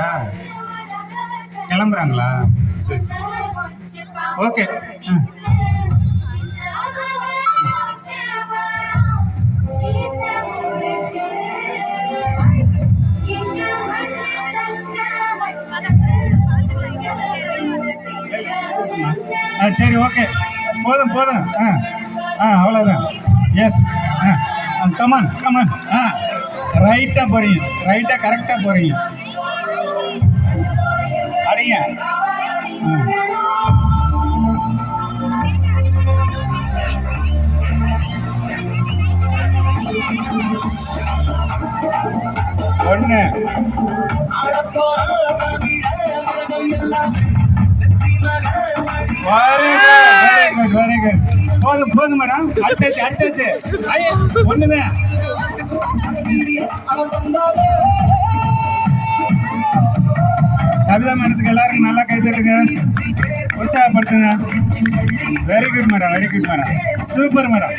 இல்லையா? கிளம்புறாங்களா? சரி சரி, ஓகே. சரி, ஓகே, போதும் போதும். அவ்வளோதான். எஸ். Come on come on. ரைட்டாக போகிறீங்க, ரைட்டாக கரெக்டாக போகிறீங்க. அடிங்க. ஒன்று. Very good very good. போதும் போதும் மேடம். அடிச்சாச்சு அடிச்சாச்சு. ஒண்ணுதான். கவிதா மேடத்துக்கு எல்லாருக்கும் நல்லா கை தட்டுங்க, உற்சாகப்படுத்துங்க. Very good madam, very good madam, super madam.